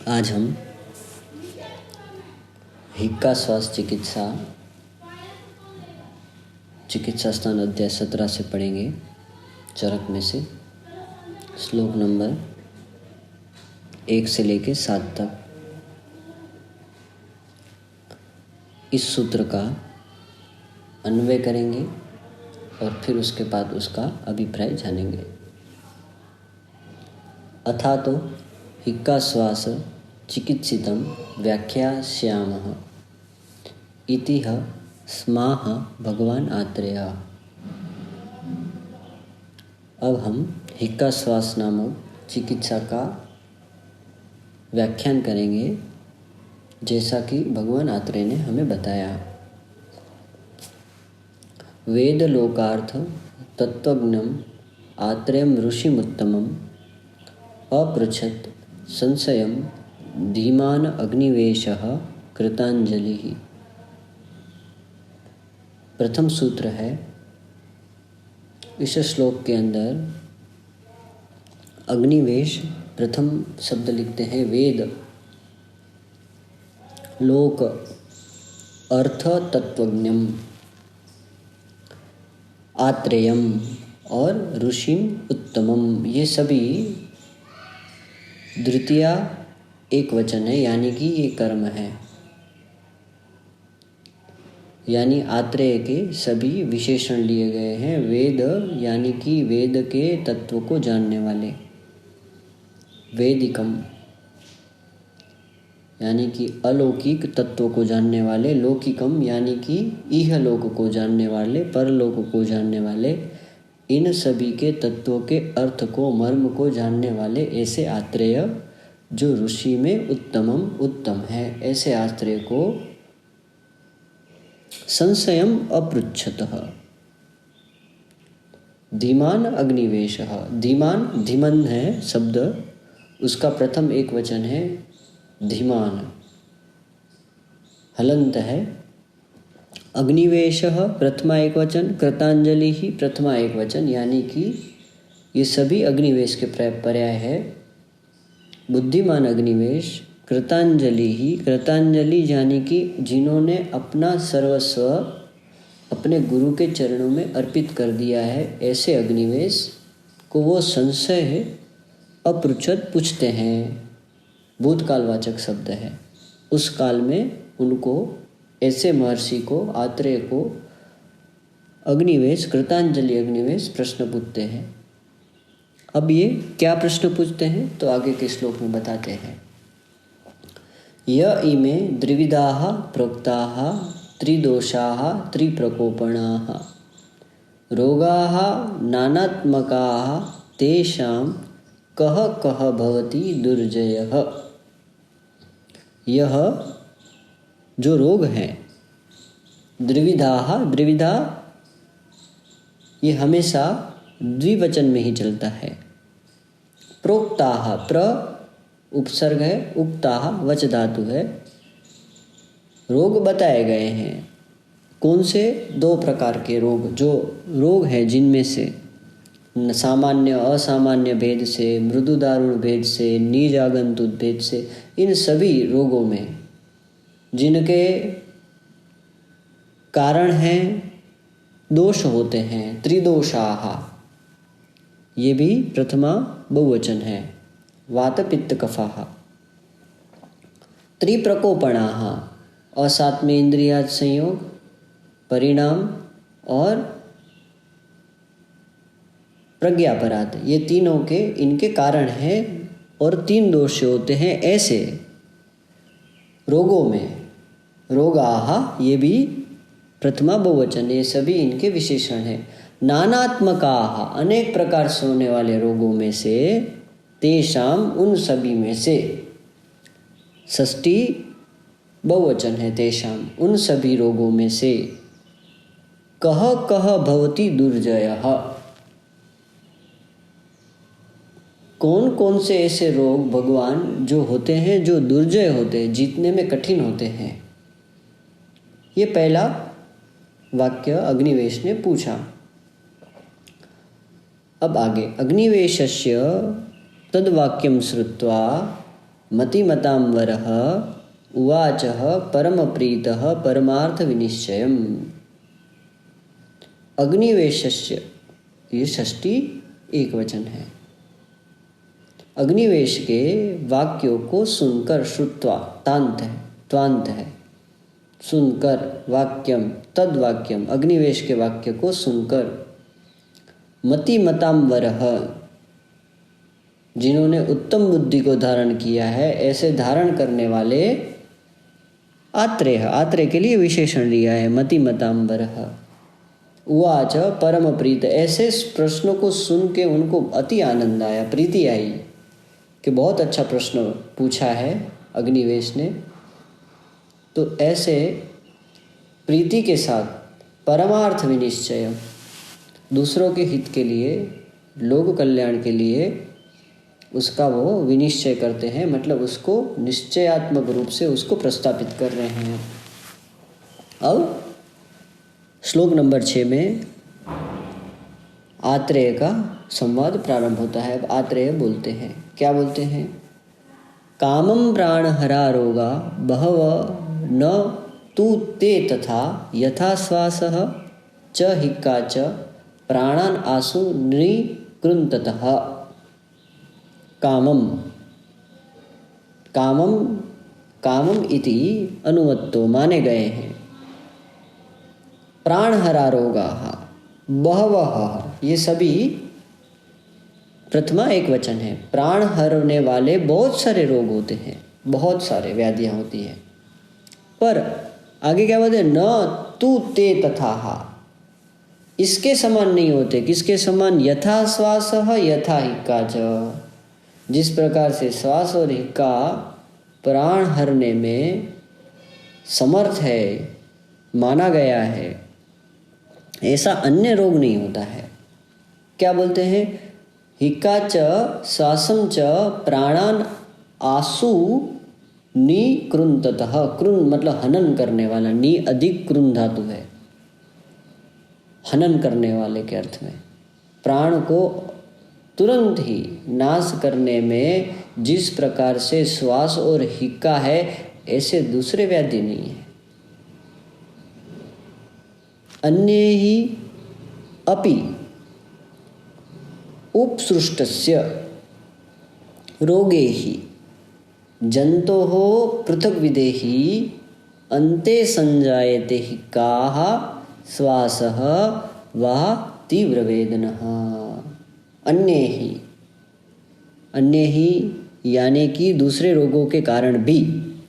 आज हम हिक्का श्वास चिकित्सा स्थान अध्याय 17 से पढ़ेंगे। चरक में से श्लोक नंबर 1 से लेके 7 तक। इस सूत्र का अन्वय करेंगे और फिर उसके बाद उसका अभिप्राय जानेंगे। अथा तो हिक्का श्वास चिकित्सितं व्याख्यास्यामः इति स्माह भगवान आत्रेय। अब हम हिक्का श्वास नामक चिकित्सा का व्याख्यान करेंगे, जैसा कि भगवान आत्रेय ने हमें बताया। वेद लोकार्थ तत्वज्ञम आत्रेयम ऋषिमुत्तमम अपृच्छत् संशयम धीमान अग्निवेशः कृतांजलिः। प्रथम सूत्र है। इस श्लोक के अंदर अग्निवेश प्रथम शब्द लिखते हैं वेद, लोक, अर्थ तत्वज्ञम, आत्रेयम और ऋषिम उत्तमम। ये सभी द्वितीया एक वचन है, यानी कि ये कर्म है। यानी आत्रेय के सभी विशेषण लिए गए हैं। वेद यानी कि वेद के तत्व को जानने वाले, वेदिकम यानी कि अलौकिक तत्व को जानने वाले, लौकिकम यानी कि इहलोक को जानने वाले, परलोक को जानने वाले, इन सभी के तत्वों के अर्थ को, मर्म को जानने वाले ऐसे आत्रेय जो ऋषि में उत्तम है, ऐसे आत्रेय को संशयम अपृच्छतः धीमान अग्निवेशः। धीमान धीमन है शब्द, उसका प्रथम एक वचन है धीमान, हलंत है। अग्निवेशः प्रथमा एक वचन, कृतांजलि ही प्रथमा एक वचन, यानी कि ये सभी अग्निवेश के पर्याय है। बुद्धिमान अग्निवेश, कृतांजलि ही, कृतांजलि यानी कि जिन्होंने अपना सर्वस्व अपने गुरु के चरणों में अर्पित कर दिया है, ऐसे अग्निवेश को वो संशय है अपृच्छत पूछते हैं। भूतकालवाचक शब्द है। उस काल में उनको, ऐसे महर्षि को, आत्रेय को अग्निवेश, कृतांजलि अग्निवेश प्रश्न पूछते हैं। अब ये क्या प्रश्न पूछते हैं तो आगे के श्लोक में बताते हैं। य इमे द्विविधाः प्रोक्ताः त्रिदोषाः त्रिप्रकोपणाः रोगाः नानात्मकाः तेषां कः कः भवति दुर्जयः। यह जो रोग है, द्विविधा, ये हमेशा द्विवचन में ही चलता है। प्रोक्ताः, प्र उपसर्ग है, उक्ताः वच धातु है। रोग बताए गए हैं। कौन से? 2 प्रकार के रोग, जो रोग है जिनमें से सामान्य असामान्य भेद से, मृदु दारुण भेद से, नीच आगंतुक भेद से, इन सभी रोगों में जिनके कारण हैं दोष होते हैं, त्रिदोषाः, ये भी प्रथमा बहुवचन है। वात पित्त कफाः। त्रिप्रकोपणाः, असात्म्य इंद्रियाद संयोग, परिणाम और प्रज्ञापराध, ये तीनों के इनके कारण हैं और 3 दोष होते हैं ऐसे रोगों में। रोगाः ये भी प्रथमा बहुवचन, ये सभी इनके विशेषण हैं। नानात्मकाः, अनेक प्रकार से होने वाले रोगों में से, तेषां उन सभी में से, षष्ठी बहुवचन है तेषां, उन सभी रोगों में से, कः कः भवति दुर्जयः, कौन कौन से ऐसे रोग भगवान जो होते हैं, जो दुर्जय होते हैं, जीतने में कठिन होते हैं। ये पहला वाक्य अग्निवेश ने पूछा। अब आगे, अग्निवेशस्य तद्वाक्यं श्रुत्वा मतिमतांवरः उवाचः परमप्रीतः परमार्थ विनिश्चयम्। अग्निवेशस्य, ये षष्ठी एक वचन है। अग्निवेश के वाक्यों को सुनकर, श्रुत्वा तांत है, त्वांत है, सुनकर, वाक्यम तद वाक्यम, अग्निवेश के वाक्य को सुनकर, मतिमतांवरः, जिन्होंने उत्तम बुद्धि को धारण किया है, ऐसे धारण करने वाले, आत्रेय, आत्रेय के लिए विशेषण लिया है, मतिमतांवरः। उवाच परम प्रीत, ऐसे प्रश्नों को सुन के उनको अति आनंद आया, प्रीति आई कि बहुत अच्छा प्रश्न पूछा है अग्निवेश ने। तो ऐसे प्रीति के साथ परमार्थ विनिश्चय, दूसरों के हित के लिए, लोक कल्याण के लिए उसका वो विनिश्चय करते हैं, मतलब उसको निश्चयात्मक रूप से उसको प्रस्तापित कर रहे हैं। अब श्लोक नंबर 6 में आत्रेय का संवाद प्रारंभ होता है। अब आत्रेय बोलते हैं, क्या बोलते हैं? कामं प्राणहरा रोगा बहव न तु ते तथा यथा श्वासः च हिक्का च प्राणान आसु निकृन्ततः। कामम, कामम, कामम इति अनुमत्तो, माने गए हैं। प्राणहरा रोगाः बहवः, ये सभी प्रथमा एक वचन है। प्राण हरने वाले बहुत सारे रोग होते हैं, बहुत सारे व्याधियां होती है। पर आगे क्या बोलते? न तू ते तथा, इसके समान नहीं होते। किसके समान? यथा श्वास यथा हिक्का च, जिस प्रकार से श्वास और हिक्का प्राण हरने में समर्थ है, माना गया है, ऐसा अन्य रोग नहीं होता है। क्या बोलते हैं? हिक्का च श्वासम च प्राणान आसु निकृन्ततः। कृन मतलब हनन करने वाला, नी अधिक कृन धातु है, हनन करने वाले के अर्थ में। प्राण को तुरंत ही नाश करने में जिस प्रकार से श्वास और हिक्का है, ऐसे दूसरे व्याधि नहीं है। अन्य ही अपि उपसृष्टस्य रोगे ही जंतोः पृथक विदेहि अन्ते संजायते हिक्काः श्वासः वह तीव्र वेदनः। अन्य ही यानी कि दूसरे रोगों के कारण भी,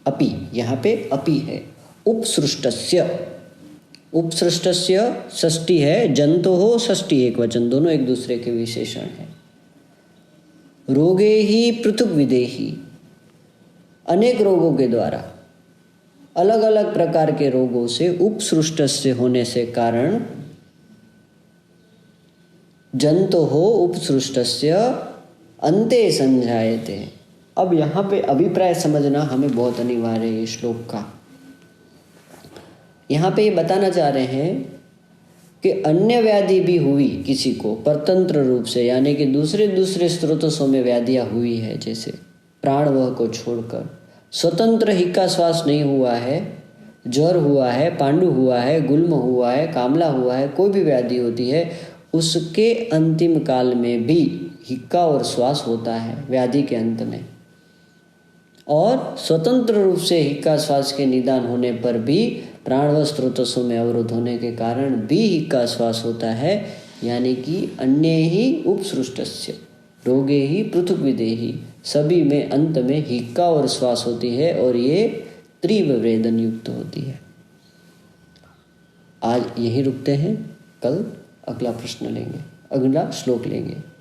अपि यहाँ पे अपि है, उपसृष्टस्य, उपसृष्टस्य षष्ठी है, जंतोः षष्ठी एक वचन, दोनों एक दूसरे के विशेषण है। रोगे ही पृथक विदेहि, अनेक रोगों के द्वारा, अलग अलग प्रकार के रोगों से उपसृष्टस्य होने से कारण, जंतोः उपसृष्टस्य अन्ते संजायते। अब यहाँ पे अभिप्राय समझना हमें बहुत अनिवार्य है ये श्लोक का। यहाँ पे ये बताना चाह रहे हैं कि अन्य व्याधि भी हुई किसी को परतंत्र रूप से, यानी कि दूसरे स्रोतों में व्याधियाँ हुई है, जैसे प्राणवह को छोड़कर स्वतंत्र हिक्का श्वास नहीं हुआ है, ज्वर हुआ है, पांडु हुआ है, गुल्म हुआ है, कामला हुआ है, कोई भी व्याधि होती है, उसके अंतिम काल में भी हिक्का और श्वास होता है व्याधि के अंत में। और स्वतंत्र रूप से हिक्का श्वास के निदान होने पर भी प्राणवश स्रोतों में अवरुद्ध होने के कारण भी हिक्का श्वास होता है, यानी कि अन्य ही उपसृष्टस्य रोगे ही पृथक विदेहि, सभी में अंत में हिक्का और श्वास होती है और ये तीव्र वेदन युक्त होती है। आज यहीं रुकते हैं, कल अगला प्रश्न लेंगे, अगला श्लोक लेंगे।